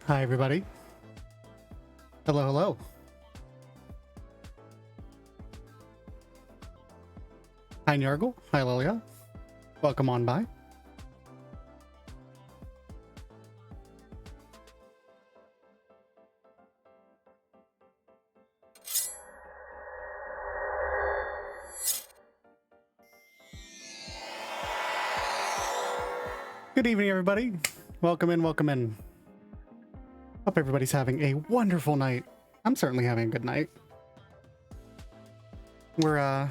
Hi, everybody. Hello, hello. Hi, Nyargle. Hi, Lilia. Welcome on by. Good evening, everybody. Welcome in, welcome in. Hope everybody's having a wonderful night. I'm certainly having a good night. We're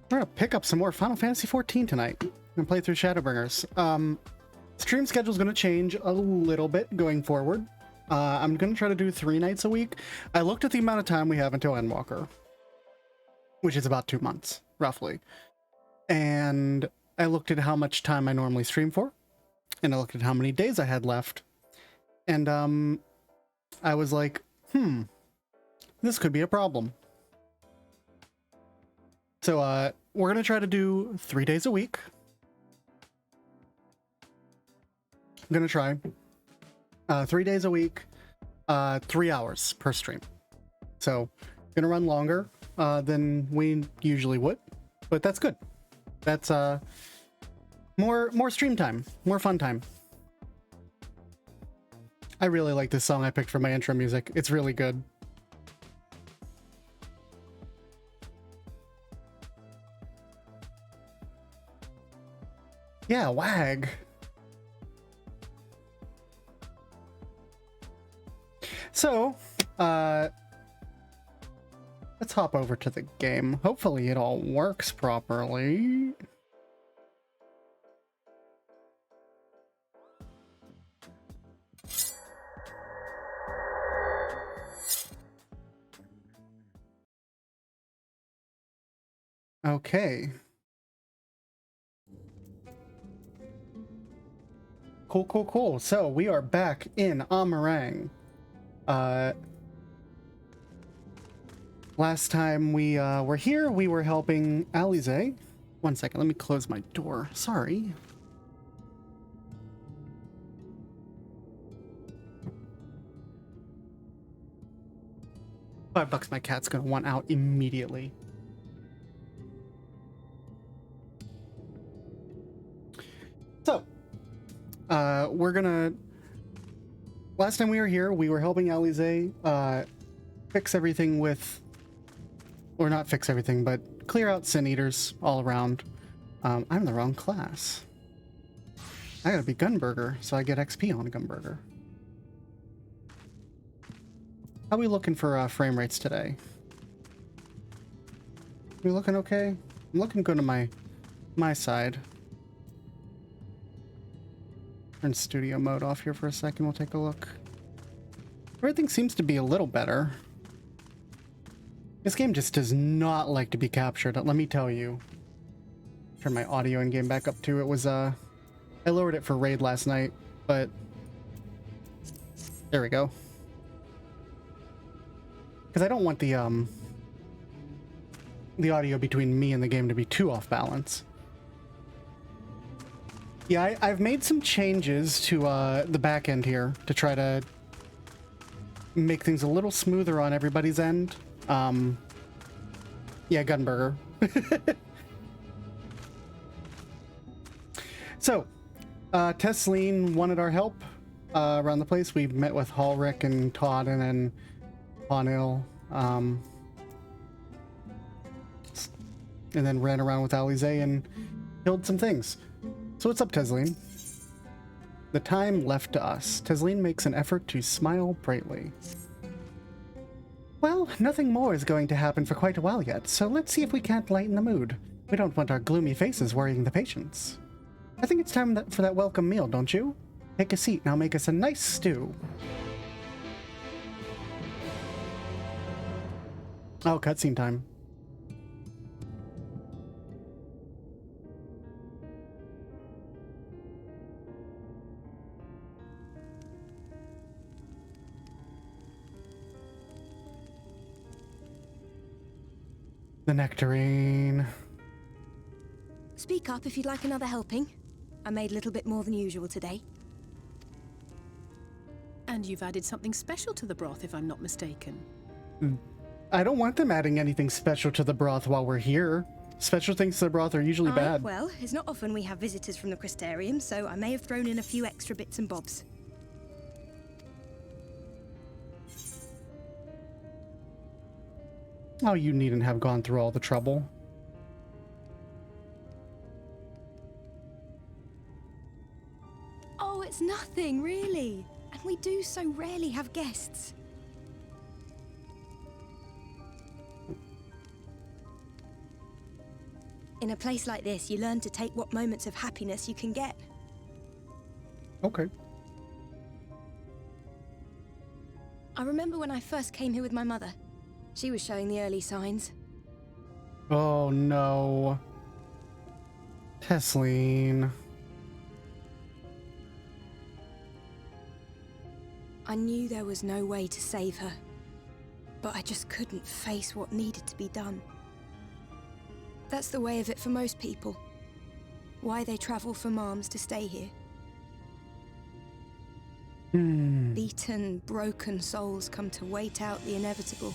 gonna pick up some more Final Fantasy XIV tonight. I'm gonna play through Shadowbringers. Stream schedule's gonna change a little bit going forward. I'm gonna try to do 3 nights a week. I looked at the amount of time we have until Endwalker, which is about 2 months, roughly. And I looked at how much time I normally stream for, and I looked at how many days I had left. And I was like, this could be a problem. So we're gonna try to do 3 days a week. I'm gonna try 3 days a week, 3 hours per stream. So gonna run longer than we usually would, but that's good. That's more stream time, more fun time. I really like this song I picked for my intro music. It's really good. Yeah, WAG. So, let's hop over to the game. Hopefully it all works properly. Okay. Cool. So we are back in Amarang. Last time we were here, we were helping Alize. One second, let me close my door. Sorry. $5, my cat's gonna want out immediately. So, we're gonna... Last time we were here, we were helping Alize fix everything with... Or not fix everything, but clear out Sin Eaters all around. I'm the wrong class. I gotta be Gunburger, so I get XP on Gunburger. How are we looking for frame rates today? We looking okay? I'm looking good on my side. Turn studio mode off here for a second. We'll take a look. Everything seems to be a little better. This game just does not like to be captured, let me tell you. Turn my audio in game back up too. It was I lowered it for raid last night, but there we go. Because I don't want the audio between me and the game to be too off balance. Yeah, I've made some changes to the back end here to try to make things a little smoother on everybody's end. Yeah, Gunburger. So, Tesleen wanted our help around the place. We met with Halric and Todd and then Ponil, and then ran around with Alize and killed some things. So what's up, Tesleen? The time left to us. Tesleen makes an effort to smile brightly. Well, nothing more is going to happen for quite a while yet, so let's see if we can't lighten the mood. We don't want our gloomy faces worrying the patients. I think it's time for that welcome meal, don't you? Take a seat and I'll make us a nice stew. Oh, cutscene time. The nectarine. Speak up if you'd like another helping. I made a little bit more than usual today. And you've added something special to the broth, if I'm not mistaken. I don't want them adding anything special to the broth while we're here. Special things to the broth are usually bad. Well, it's not often we have visitors from the Crystarium, so I may have thrown in a few extra bits and bobs. Oh, you needn't have gone through all the trouble. Oh, it's nothing, really. And we do so rarely have guests. In a place like this, you learn to take what moments of happiness you can get. Okay. I remember when I first came here with my mother. She was showing the early signs. Oh no. Tesleen. I knew there was no way to save her, but I just couldn't face what needed to be done. That's the way of it for most people. Why they travel from arms to stay here. Beaten, broken souls come to wait out the inevitable.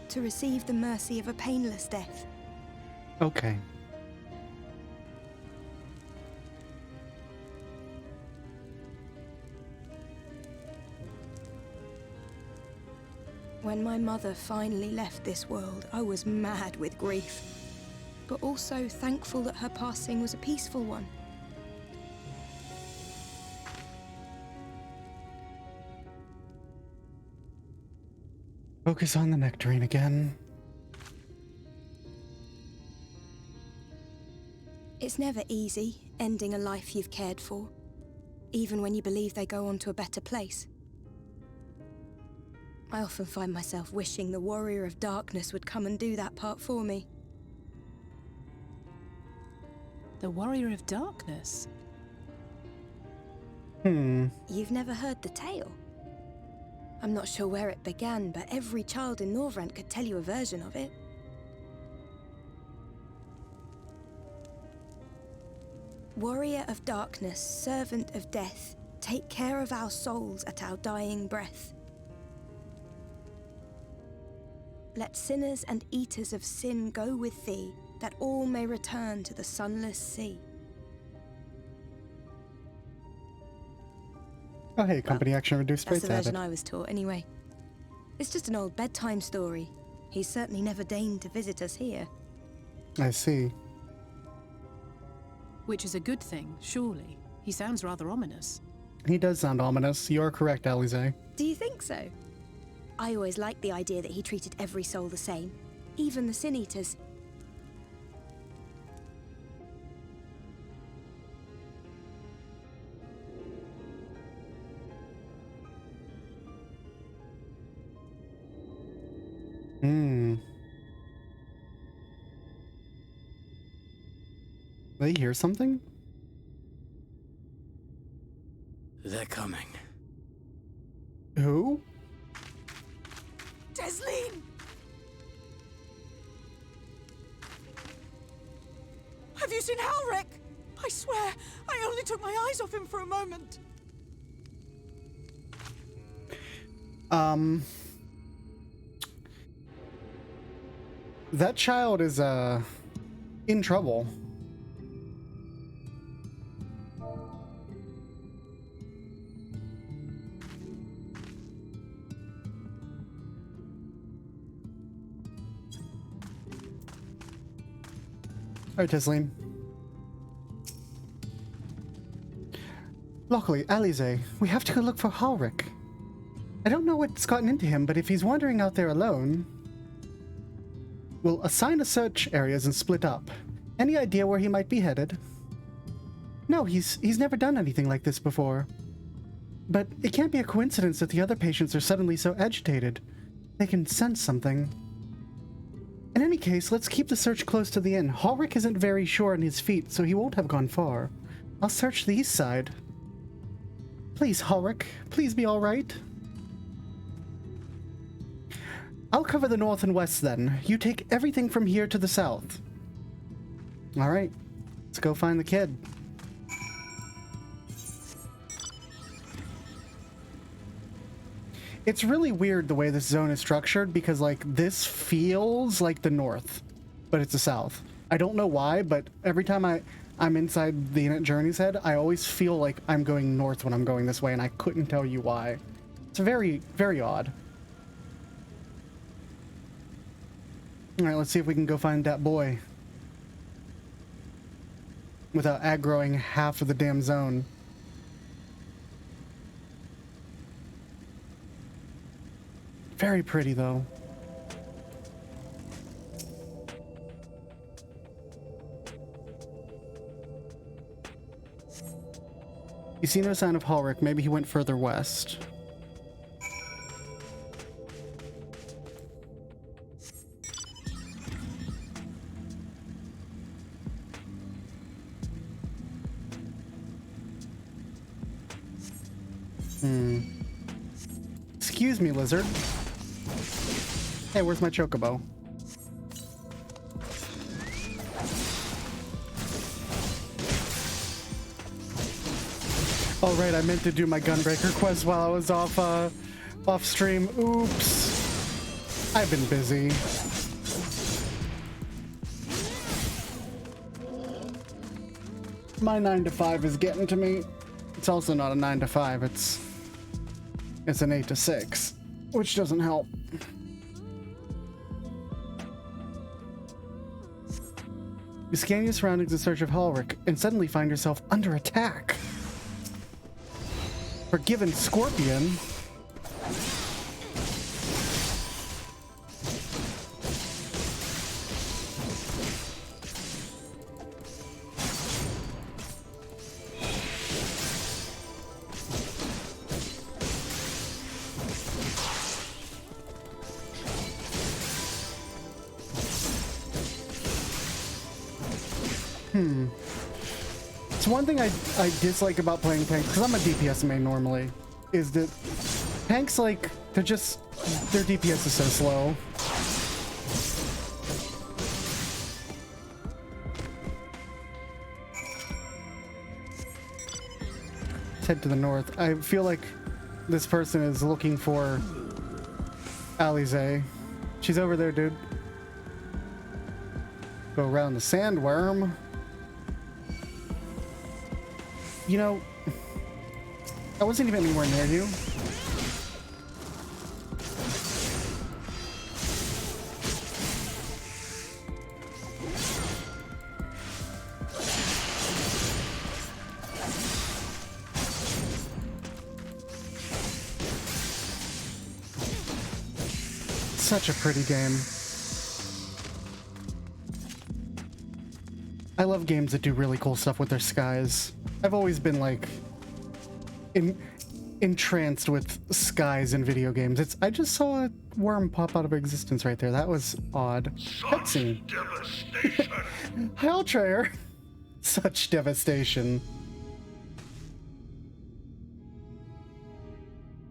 To receive the mercy of a painless death. Okay. When my mother finally left this world, I was mad with grief, but also thankful that her passing was a peaceful one. Focus on the nectarine again. It's never easy, ending a life you've cared for, even when you believe they go on to a better place. I often find myself wishing the Warrior of Darkness would come and do that part for me. The Warrior of Darkness? You've never heard the tale? I'm not sure where it began, but every child in Norvrent could tell you a version of it. Warrior of Darkness, servant of death, take care of our souls at our dying breath. Let sinners and eaters of sin go with thee, that all may return to the sunless sea. Oh hey, company action reduced That's rates the version added. I was taught, anyway. It's just an old bedtime story. He's certainly never deigned to visit us here. I see. Which is a good thing, surely. He sounds rather ominous. He does sound ominous. You're correct, Alize. Do you think so? I always liked the idea that he treated every soul the same, even the Sin Eaters. They hear something? They're coming. Who? Tesleen! Have you seen Halric? I swear, I only took my eyes off him for a moment. That child is, in trouble. Alright, Tesleen. Lockely, Alize, we have to go look for Halric. I don't know what's gotten into him, but if he's wandering out there alone... We'll assign the search areas and split up. Any idea where he might be headed? No, he's never done anything like this before. But it can't be a coincidence that the other patients are suddenly so agitated. They can sense something. In any case, let's keep the search close to the inn. Halric isn't very sure on his feet, so he won't have gone far. I'll search the east side. Please, Halric, please be all right. I'll cover the north and west then. You take everything from here to the south. All right, let's go find the kid. It's really weird the way this zone is structured because like this feels like the north, but it's the south. I don't know why, but every time I'm inside the Journey's Head, I always feel like I'm going north when I'm going this way, and I couldn't tell you why. It's very, very odd. All right, let's see if we can go find that boy without aggroing half of the damn zone. Very pretty, though. You see no sign of Halric. Maybe he went further west. Excuse me, lizard. Hey, where's my chocobo? Oh right, I meant to do my Gunbreaker quest while I was off stream. Oops. I've been busy. My 9 to 5 is getting to me. It's also not a 9 to 5, it's an 8 to 6, which doesn't help. You scan your surroundings in search of Halric and suddenly find yourself under attack. Forgiven Scorpion. It's one thing I dislike about playing tanks, because I'm a DPS main normally, is that tanks, like, their DPS is so slow. Let's head to the north. I feel like this person is looking for Alize. She's over there, dude. Go around the sandworm. You know, I wasn't even anywhere near you. Such a pretty game. I love games that do really cool stuff with their skies. I've always been like entranced with skies in video games. I just saw a worm pop out of existence right there. That was odd. Cutscene. Helltrayer. Such devastation.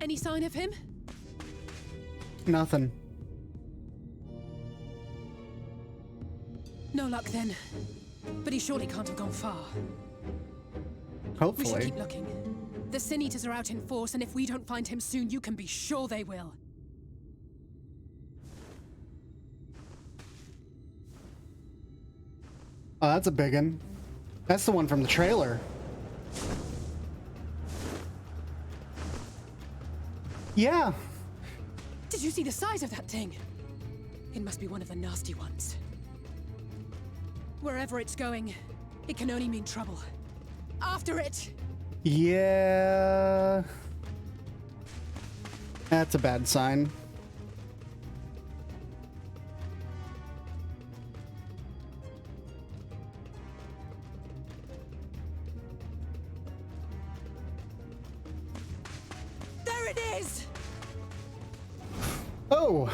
Any sign of him? Nothing. No luck then. But he surely can't have gone far. We should Hopefully. keep looking. The Sin Eaters are out in force, and if we don't find him soon, you can be sure they will. Oh, that's a big one. That's the one from the trailer. Yeah. Did you see the size of that thing? It must be one of the nasty ones. Wherever it's going, it can only mean trouble. After it! Yeah. That's a bad sign. There it is! Oh.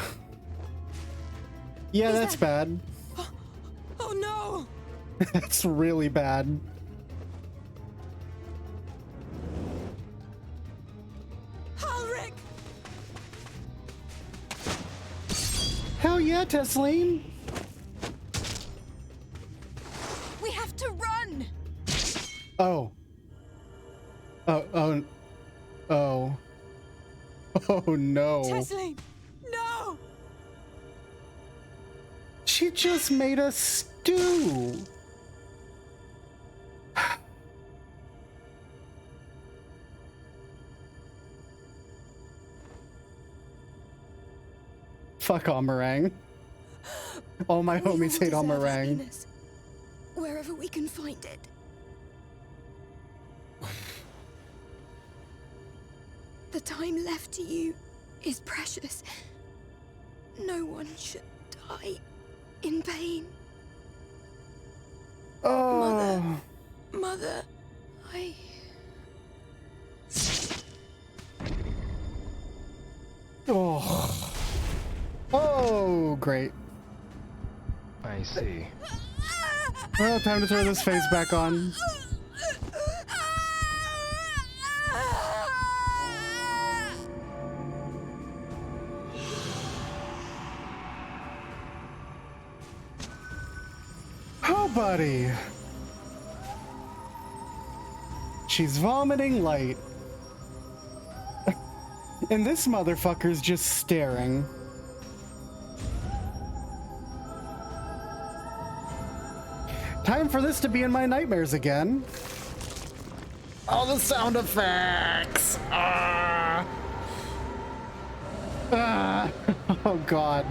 Yeah, that's bad. Oh no! That's really bad. Halric! Hell yeah, Tesleen. We have to run! Oh. Oh. Oh no. Tesseline! No! She just made a stew. Fuck Amarang. All my We homies all hate deserve Amarang. happiness, wherever we can find it. The time left to you is precious. No one should die in pain. Oh. Mother, Oh. Oh, great. I see. Well, time to throw this face back on. Oh, buddy. She's vomiting light. And this motherfucker's just staring. Time for this to be in my nightmares again. All the sound effects. Ah. Ah. Oh, God.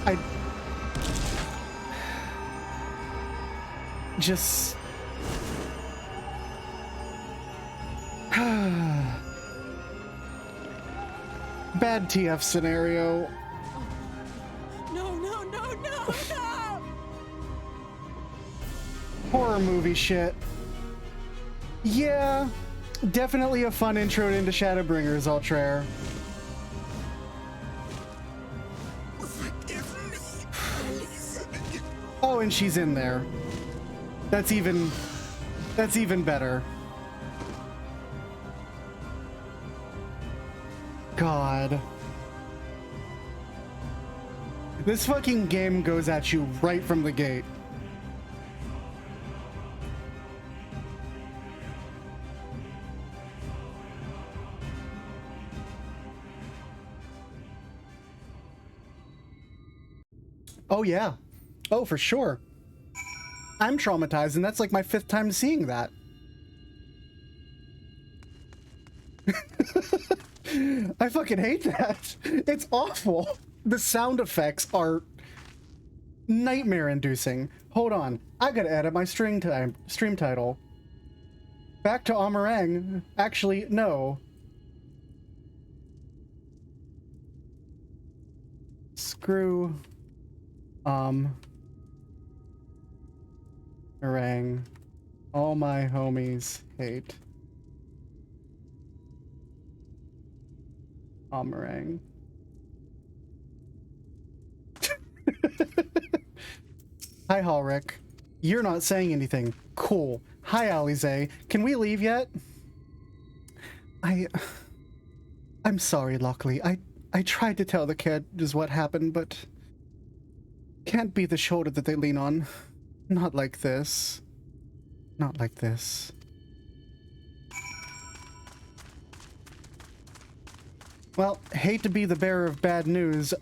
I just bad TF scenario. No, no, no, no, no! Horror movie shit. Yeah, definitely a fun intro into Shadowbringers, Ultrair. Oh, and she's in there. That's even better. God. This fucking game goes at you right from the gate. Oh yeah. Oh, for sure. I'm traumatized, and that's like my 5th time seeing that. I fucking hate that. It's awful. The sound effects are nightmare-inducing. Hold on. I gotta edit my stream title. Back to Amarang. Actually, no. Screw... Meringue. All my homies hate Meringue. Hi, Halric. You're not saying anything. Cool. Hi, Alize. Can we leave yet? I'm sorry, Lockely. I tried to tell the kids what happened, but can't be the shoulder that they lean on. Not like this. Not like this. Well, hate to be the bearer of bad news.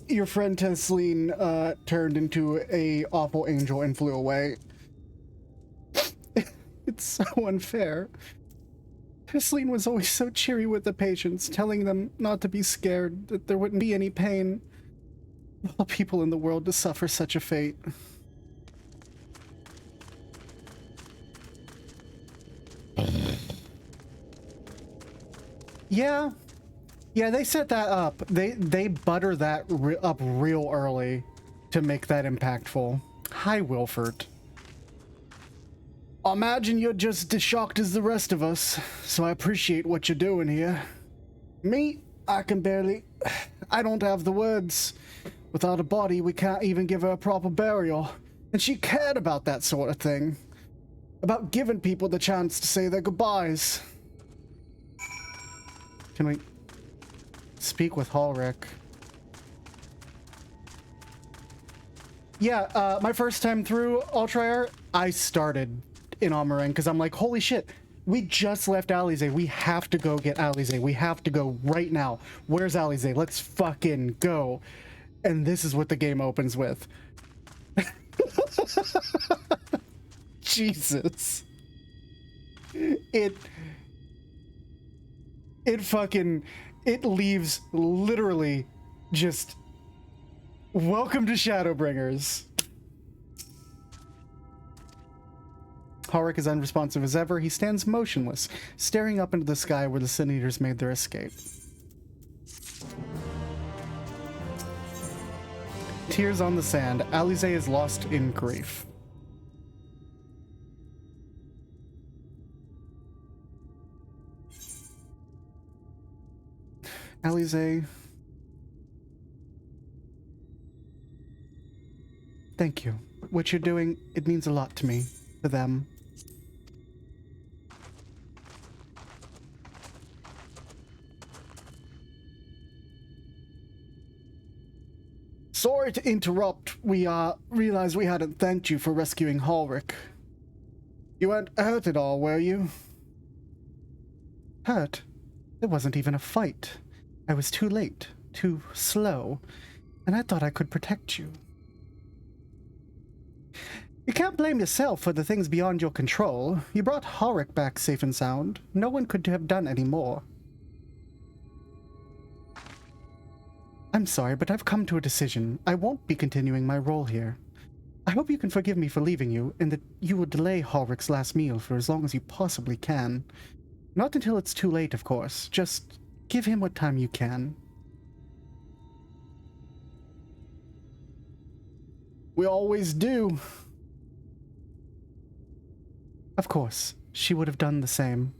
Your friend Tesseline turned into a awful angel and flew away. It's so unfair. Tesseline was always so cheery with the patients, telling them not to be scared, that there wouldn't be any pain. All people in the world to suffer such a fate. Yeah, they set that up. They butter that up real early to make that impactful. Hi, Wilford. I imagine you're just as shocked as the rest of us, so I appreciate what you're doing here. Me, I don't have the words. Without a body, we can't even give her a proper burial. And she cared about that sort of thing. About giving people the chance to say their goodbyes. Can we speak with Halric? Yeah, my first time through Ultra, I started in Almarin because I'm like, holy shit, we just left Alize. We have to go get Alize. We have to go right now. Where's Alize? Let's fucking go. And this is what the game opens with. Jesus. It leaves literally just welcome to Shadowbringers. Ulrich is unresponsive as ever. He stands motionless, staring up into the sky where the Sin Eaters made their escape. Tears on the sand. Alize is lost in grief. Alize, thank you. What you're doing, it means a lot to me, to them. Sorry to interrupt. We realized we hadn't thanked you for rescuing Ulrich. You weren't hurt at all, were you? Hurt? It wasn't even a fight. I was too late, too slow, and I thought I could protect you. You can't blame yourself for the things beyond your control. You brought Ulrich back safe and sound. No one could have done any more. I'm sorry, but I've come to a decision. I won't be continuing my role here. I hope you can forgive me for leaving you, and that you will delay Ulrich's last meal for as long as you possibly can. Not until it's too late, of course. Just give him what time you can. We always do. Of course, she would have done the same.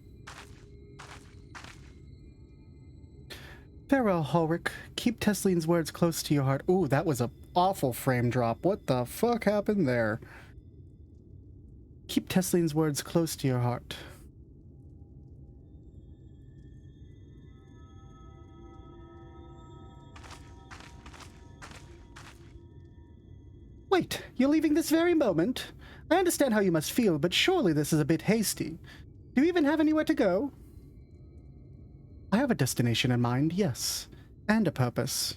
Farewell, Ulrich. Keep Tesline's words close to your heart. Ooh, that was an awful frame drop. What the fuck happened there? Keep Tesline's words close to your heart. Wait, you're leaving this very moment? I understand how you must feel, but surely this is a bit hasty. Do you even have anywhere to go? I have a destination in mind, yes. And a purpose.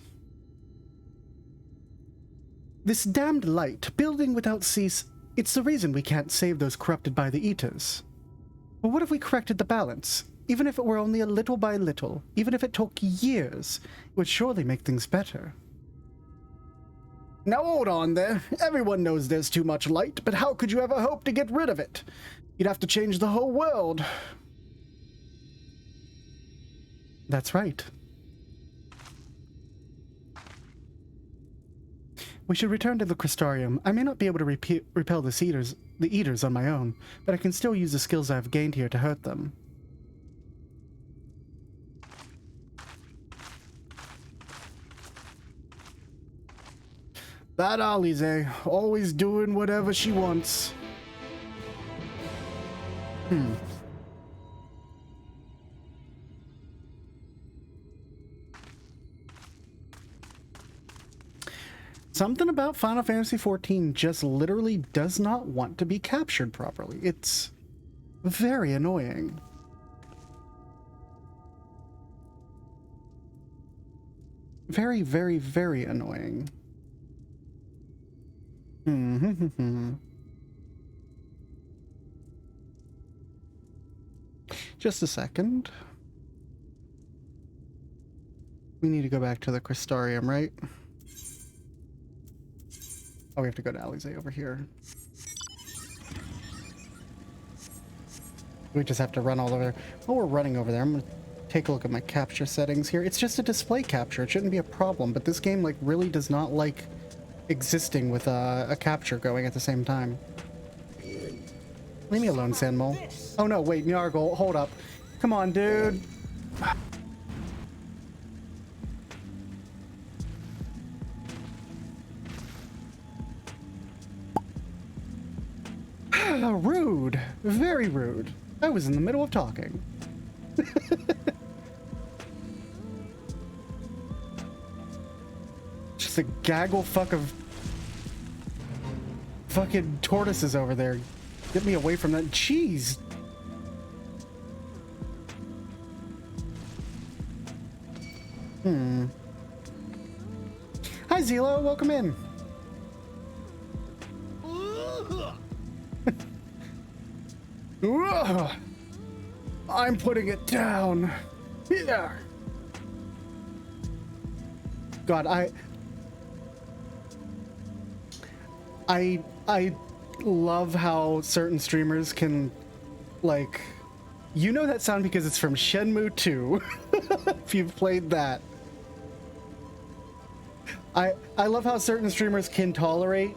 This damned light, building without cease, it's the reason we can't save those corrupted by the Eaters. But what if we corrected the balance? Even if it were only a little by little, even if it took years, it would surely make things better. Now hold on there. Everyone knows there's too much light, but how could you ever hope to get rid of it? You'd have to change the whole world. That's right. We should return to the Crystarium. I may not be able to repel the Eaters on my own, but I can still use the skills I've gained here to hurt them. That Alize, always doing whatever she wants. Something about Final Fantasy XIV just literally does not want to be captured properly. It's very annoying. Very, very, very annoying. Just a second. We need to go back to the Crystarium, right? Oh, we have to go to Alize over here. We just have to run all over there. While we're running over there, I'm gonna take a look at my capture settings here. It's just a display capture. It shouldn't be a problem, but this game like really does not like existing with a capture going at the same time. Leave me alone, Sandmole. Oh no, wait, Nyargle, hold up. Come on, dude. Rude. Very rude. I was in the middle of talking. Just a gaggle fuck of fucking tortoises over there. Get me away from that. Jeez. Hi, Zelo. Welcome in. I'm putting it down. Yeah. God, I love how certain streamers can, like, you know that sound because it's from Shenmue 2. If you've played that. I love how certain streamers can tolerate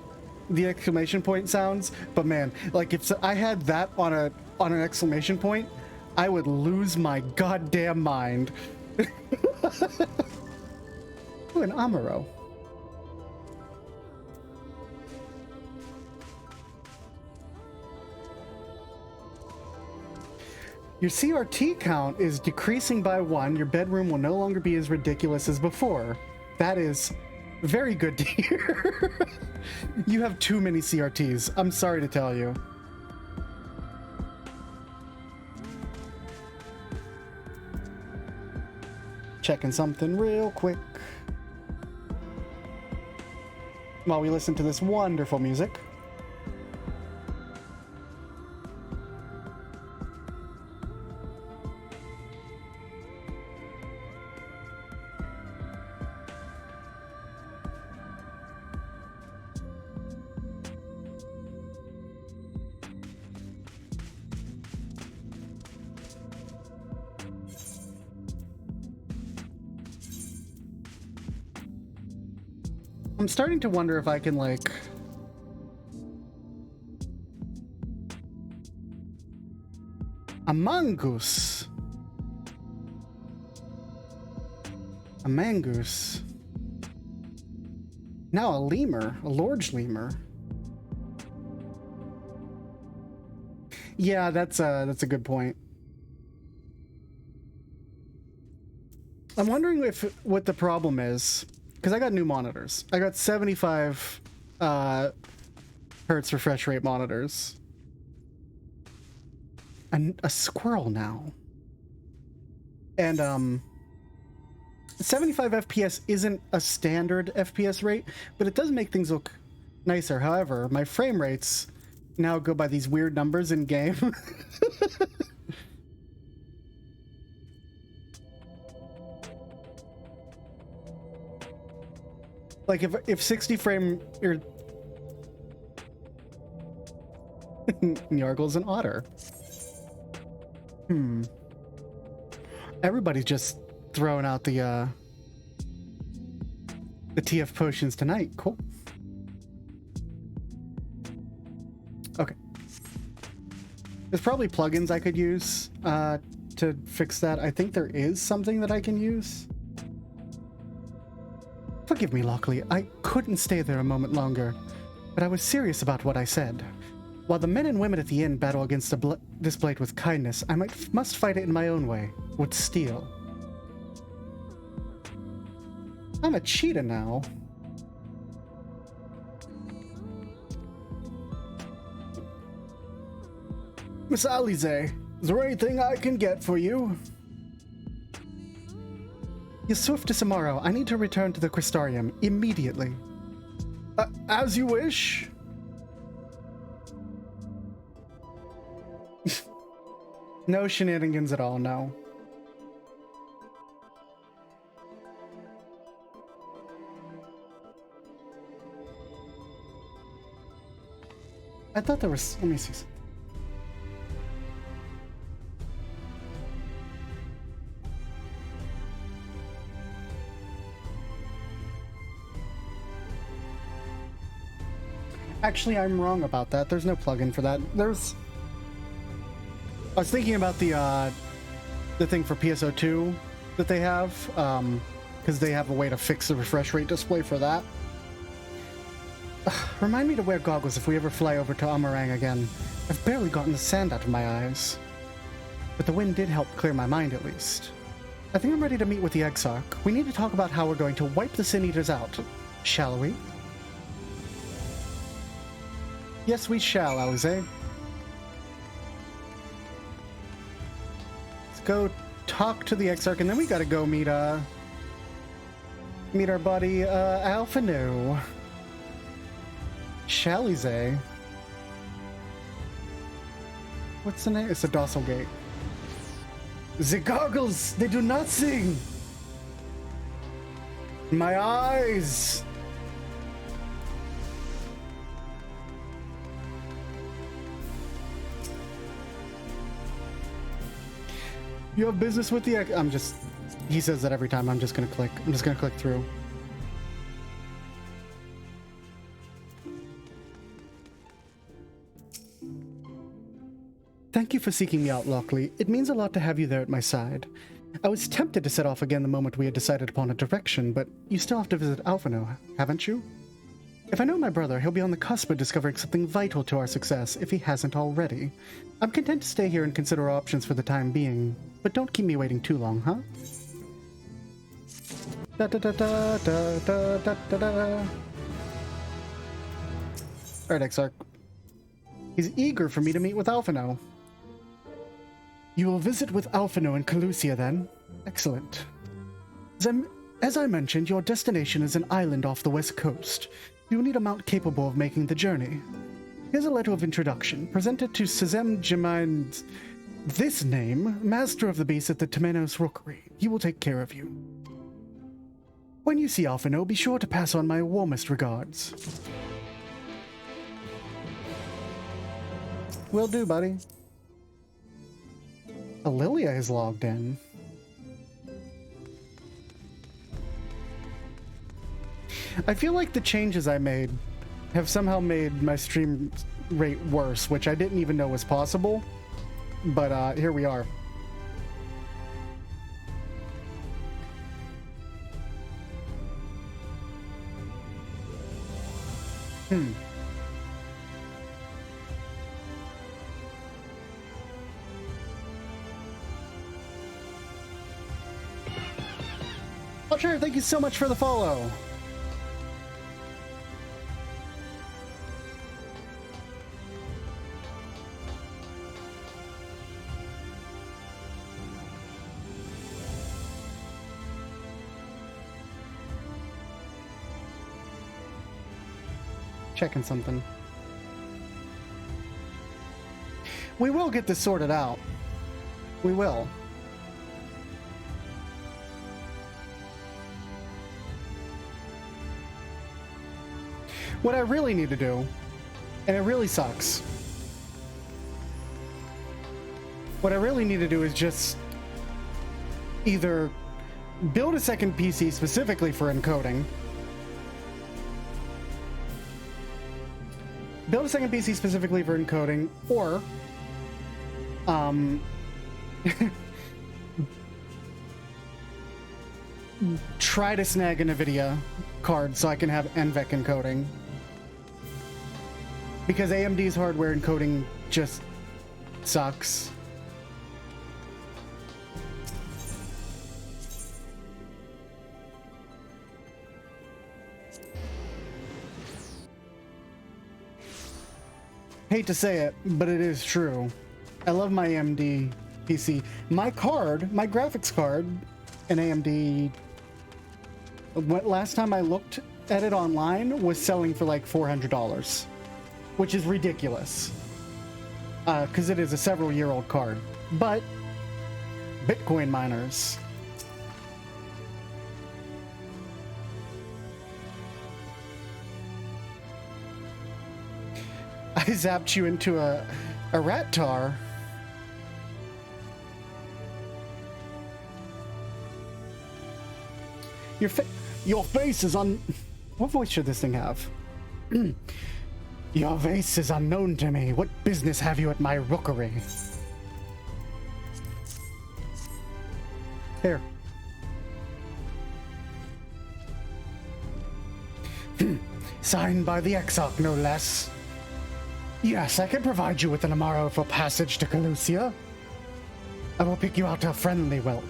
the exclamation point sounds, but man, like if I had that on an exclamation point, I would lose my goddamn mind. Ooh, an Amuro. Your CRT count is decreasing by 1. Your bedroom will no longer be as ridiculous as before. That is very good to hear. You have too many CRTs. I'm sorry to tell you. Checking something real quick while we listen to this wonderful music. I'm starting to wonder if I can, like, a mongoose. A mangoose. Now a lemur, a large lemur. Yeah, that's a good point. I'm wondering what the problem is. Because I got new monitors. I got 75 hertz refresh rate monitors. And a squirrel now. And 75 FPS isn't a standard FPS rate, but it does make things look nicer. However, my frame rates now go by these weird numbers in game. Like if 60 frame or Yargle's an otter. Everybody's just throwing out the TF potions tonight. Cool. Okay. There's probably plugins I could use to fix that. I think there is something that I can use. Forgive me, Lockely. I couldn't stay there a moment longer, but I was serious about what I said. While the men and women at the inn battle against this blade with kindness, I must fight it in my own way, with steel. I'm a cheetah now. Miss Alize, is there anything I can get for you? You're swift to tomorrow. I need to return to the Crystarium immediately. As you wish. No shenanigans at all, no. I thought there was... Let me see. Actually, I'm wrong about that. There's no plugin for that. There's... I was thinking about the thing for PSO2 that they have, because they have a way to fix the refresh rate display for that. Remind me to wear goggles if we ever fly over to Amarang again. I've barely gotten the sand out of my eyes. But the wind did help clear my mind, at least. I think I'm ready to meet with the Exarch. We need to talk about how we're going to wipe the Sin Eaters out. Shall we? Yes, we shall, Alize. Let's go talk to the Exarch, and then we gotta go meet our buddy, Alphanu. Shalize. What's the name? It's a docile gate. The goggles, they do nothing. My eyes. You have business with the he says that every time. I'm just gonna click through. Thank you for seeking me out, Lockely. It means a lot to have you there at my side. I was tempted to set off again the moment we had decided upon a direction, but you still have to visit Alphanu, haven't you? If I know my brother, he'll be on the cusp of discovering something vital to our success, if he hasn't already. I'm content to stay here and consider our options for the time being, but don't keep me waiting too long, huh? Da da da da da da da da da. Alright, Exarch. He's eager for me to meet with Alphanu. You will visit with Alphanu in Calusia, then? Excellent. As I mentioned, your destination is an island off the west coast. You will need a mount capable of making the journey. Here's a letter of introduction, presented to Sazem Jemine's this name, Master of the Beast at the Temenos Rookery. He will take care of you. When you see Alphanu, be sure to pass on my warmest regards. Will do, buddy. Lilia is logged in. I feel like the changes I made have somehow made my stream rate worse, which I didn't even know was possible. But here we are. Oh, sure, thank you so much for the follow. Checking something. We will get this sorted out. We will. What I really need to do, and it really sucks, what I really need to do is just either build a second PC specifically for encoding, or try to snag an NVIDIA card so I can have NVEC encoding. Because AMD's hardware encoding just sucks. Hate to say it, but it is true. I love my AMD PC. My card, my graphics card, an AMD, last time I looked at it online, was selling for like $400. Which is ridiculous, because it is a several-year-old card. But Bitcoin miners. I zapped you into a rat tar. Your face is on. What voice should this thing have? Your face is unknown to me. What business have you at my rookery? Here. Signed by the Exarch, no less. Yes, I can provide you with an Amaro for passage to Calusia. I will pick you out a friendly whelp.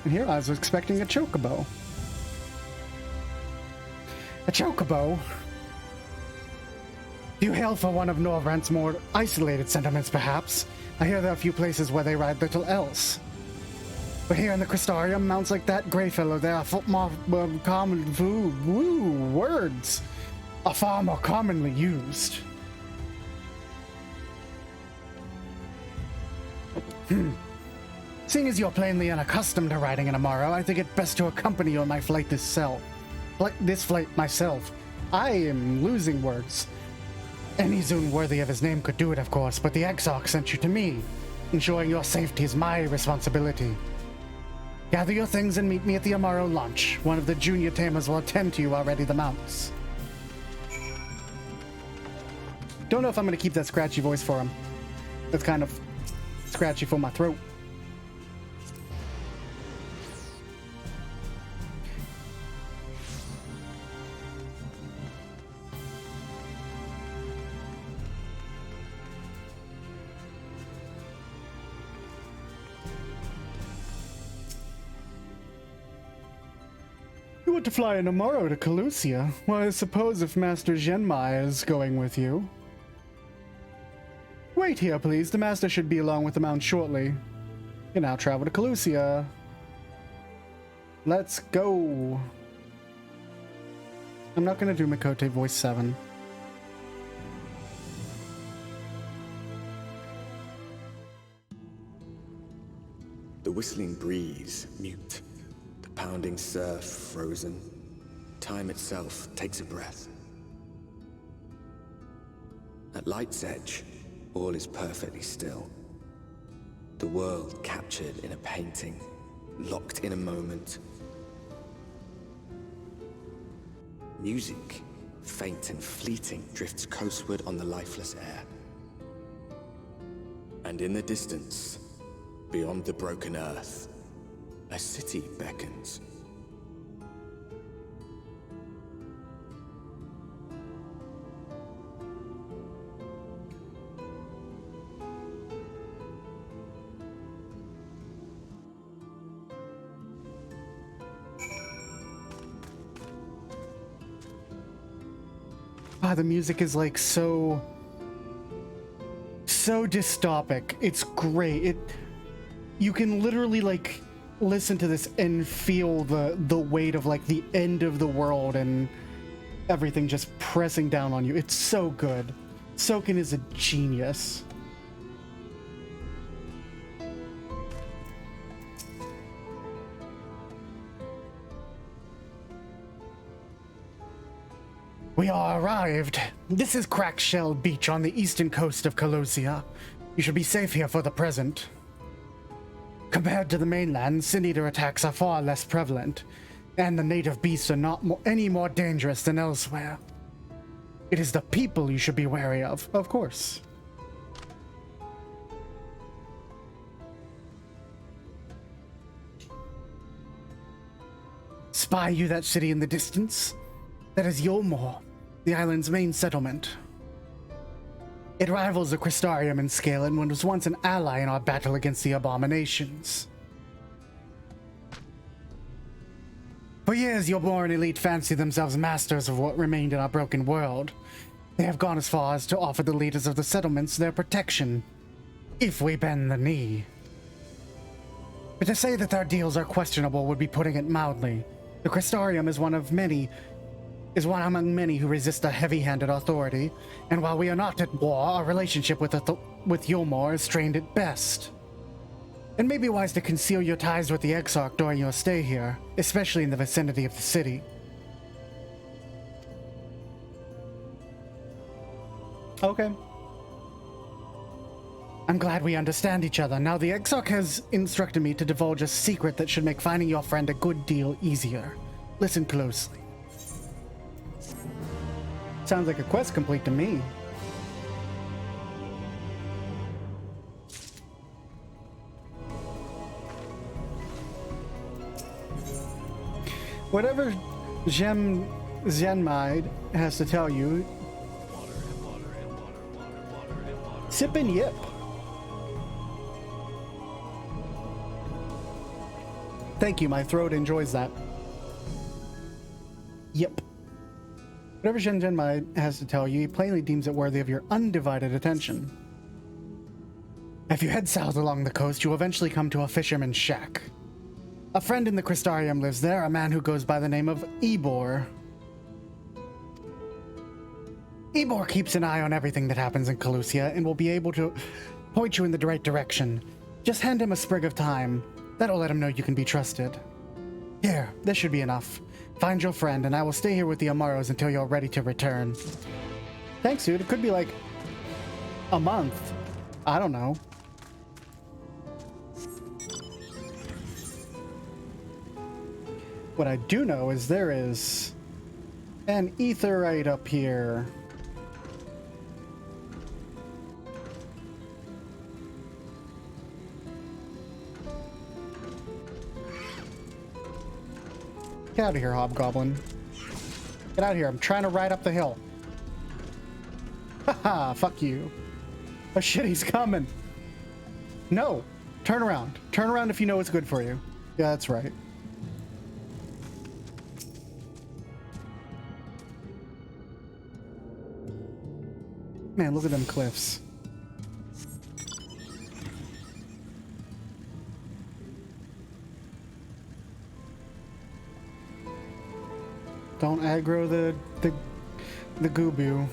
And here I was expecting a chocobo. A chocobo? You hail for one of Norvrant's more isolated settlements, perhaps. I hear there are a few places where they ride little else. But here in the Crystarium, mounts like that grey fellow there are more common words are far more commonly used. Seeing as you're plainly unaccustomed to riding in a Morrow, I think it best to accompany you on my flight myself. I am losing words. Any Zune worthy of his name could do it, of course, but the Exarch sent you to me. Ensuring your safety is my responsibility. Gather your things and meet me at the Amaro launch. One of the junior tamers will attend to you while ready the mounts. Don't know if I'm going to keep that scratchy voice for him. That's kind of scratchy for my throat. You want to fly in tomorrow to Calusia? Well, I suppose if Master Zhenmai is going with you. Wait here, please. The Master should be along with the Mount shortly. You can now travel to Calusia. Let's go. I'm not going to do Mikote voice 7. The whistling breeze, mute. The pounding surf, frozen. Time itself takes a breath. At light's edge, all is perfectly still. The world captured in a painting, locked in a moment. Music, faint and fleeting, drifts coastward on the lifeless air. And in the distance, beyond the broken earth, a city beckons. Ah, the music is like so dystopic. It's great. You can literally like listen to this and feel the weight of like the end of the world and everything just pressing down on you. It's so good. Soken is a genius. We are arrived. This is Crackshell Beach on the eastern coast of Calusia. You should be safe here for the present. Compared to the mainland, Sin Eater attacks are far less prevalent, and the native beasts are not any more dangerous than elsewhere. It is the people you should be wary of course. Spy you that city in the distance? That is Yolmor, the island's main settlement. It rivals the Crystarium in scale and was once an ally in our battle against the abominations. For years, Yolmor elite fancied themselves masters of what remained in our broken world. They have gone as far as to offer the leaders of the settlements their protection, if we bend the knee. But to say that their deals are questionable would be putting it mildly. The Crystarium is one among many who resist a heavy-handed authority, and while we are not at war, our relationship with Yolmor is strained at best. It may be wise to conceal your ties with the Exarch during your stay here, especially in the vicinity of the city. Okay. I'm glad we understand each other. Now, the Exarch has instructed me to divulge a secret that should make finding your friend a good deal easier. Listen closely. Sounds like a quest complete to me. Whatever Zhenmai has to tell you, sip and yip. Thank you, my throat enjoys that. Yep. Whatever Shenjin has to tell you, he plainly deems it worthy of your undivided attention. If you head south along the coast, you will eventually come to a fisherman's shack. A friend in the Crystarium lives there, a man who goes by the name of Ebor. Ebor keeps an eye on everything that happens in Calusia and will be able to point you in the right direction. Just hand him a sprig of thyme. That'll let him know you can be trusted. Here, this should be enough. Find your friend, and I will stay here with the Amaros until you're ready to return. Thanks, dude. It could be like a month. I don't know. What I do know is there is an aetheryte up here. Get out of here, Hobgoblin. Get out of here. I'm trying to ride up the hill. Haha, fuck you. Oh shit, he's coming. No. Turn around. Turn around if you know what's good for you. Yeah, that's right. Man, look at them cliffs. Don't aggro the Goobu.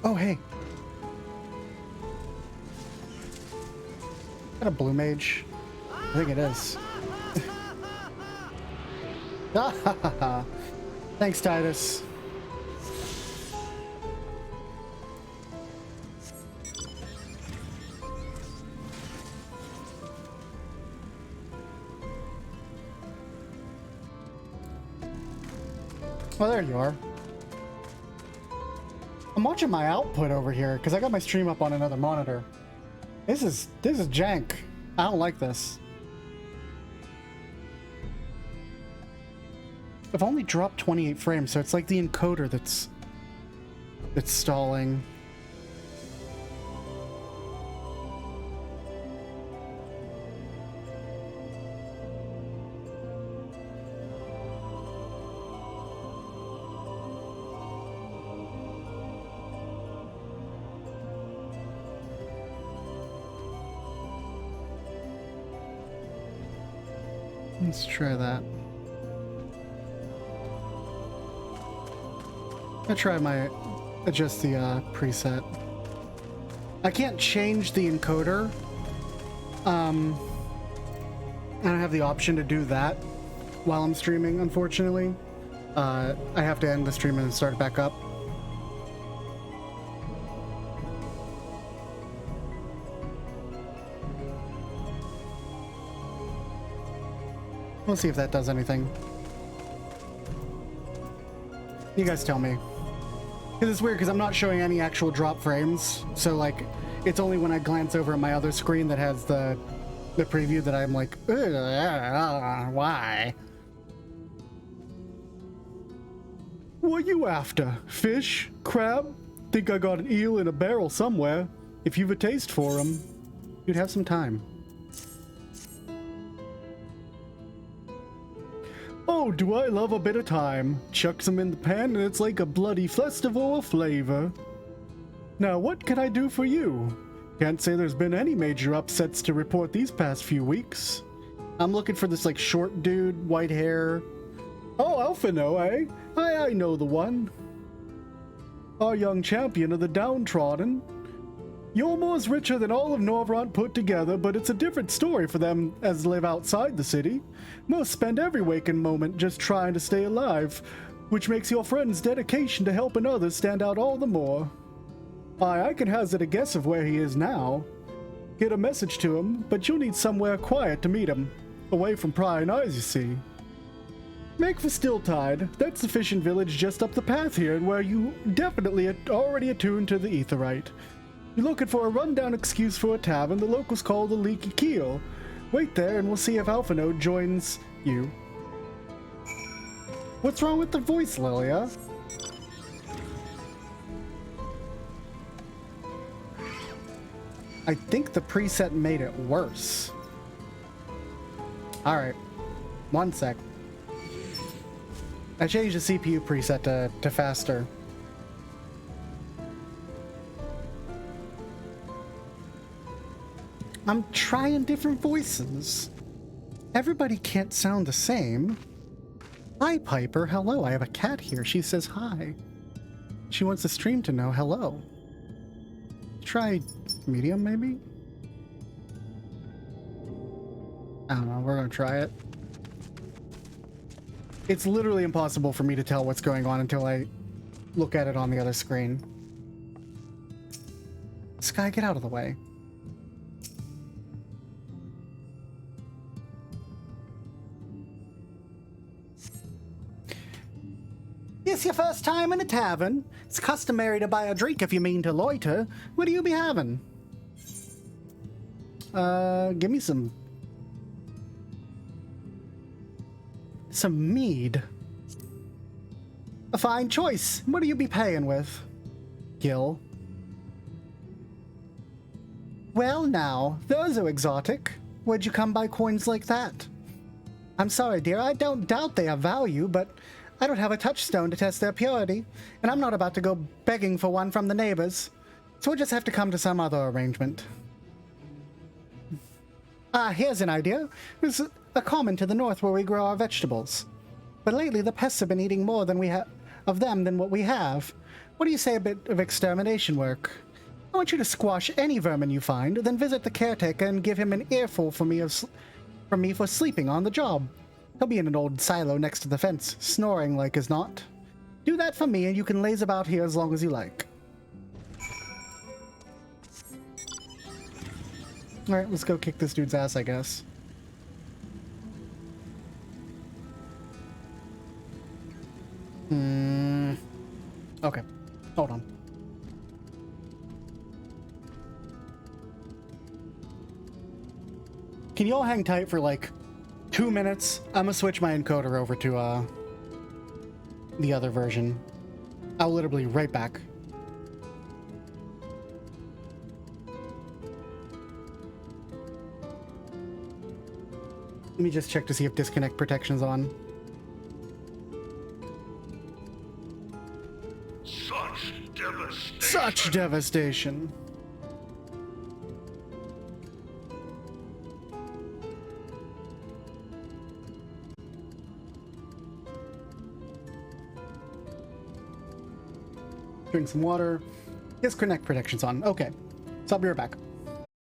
Oh, hey. Is that a blue mage? I think it is. Thanks, Titus. Oh, there you are. I'm watching my output over here because I got my stream up on another monitor. This is jank. I don't like this. I've only dropped 28 frames, so it's like the encoder that's stalling. Let's try that. I try adjust the preset. I can't change the encoder. I don't have the option to do that while I'm streaming, unfortunately. I have to end the stream and start it back up. We'll see if that does anything. You guys tell me. Because it's weird because I'm not showing any actual drop frames. So like, it's only when I glance over at my other screen that has the preview that I'm like, why? What you after? Fish? Crab? Think I got an eel in a barrel somewhere. If you've a taste for 'em, you'd have some time. Oh, do I love a bit of time. Chucks them in the pan and it's like a bloody festival of flavor. Now, what can I do for you? Can't say there's been any major upsets to report these past few weeks. I'm looking for this, like, short dude, white hair. Oh, Alphino, eh? I know the one. Our young champion of the downtrodden. Yolmor's richer than all of Norvrant put together, but it's a different story for them as live outside the city. Most spend every waking moment just trying to stay alive, which makes your friend's dedication to helping others stand out all the more. I can hazard a guess of where he is now. Get a message to him, but you'll need somewhere quiet to meet him. Away from prying eyes, you see. Make for Stilltide. That's the fishing village just up the path here, and where you definitely are already attuned to the aetheryte. You're looking for a rundown excuse for a tavern the locals call the Leaky Keel. Wait there and we'll see if Alphino joins you. What's wrong with the voice, Lilia? I think the preset made it worse. All right. One sec. I changed the CPU preset to faster. I'm trying different voices. Everybody can't sound the same. Hi, Piper. Hello. I have a cat here. She says hi. She wants the stream to know hello. Try medium, maybe? I don't know. We're gonna try it. It's literally impossible for me to tell what's going on until I look at it on the other screen. Sky, get out of the way. It's your first time in a tavern. It's customary to buy a drink if you mean to loiter. What do you be having? Give me some mead. A fine choice. What do you be paying with? Gil. Well now, those are exotic. Where'd you come by coins like that? I'm sorry, dear, I don't doubt they have value, but I don't have a touchstone to test their purity, and I'm not about to go begging for one from the neighbors. So we'll just have to come to some other arrangement. Ah, here's an idea. There's a common to the north where we grow our vegetables. But lately the pests have been eating more than we have of them than what we have. What do you say a bit of extermination work? I want you to squash any vermin you find, then visit the caretaker and give him an earful from me for sleeping on the job. He'll be in an old silo next to the fence, snoring like as not. Do that for me and you can laze about here as long as you like. Alright, let's go kick this dude's ass, I guess. Okay. Hold on. Can you all hang tight for like 2 minutes? I'm gonna switch my encoder over to the other version. I'll literally be right back. Let me just check to see if disconnect protection's on. Such devastation. Drink some water. Disconnect protection's on. Okay. So I'll be right back.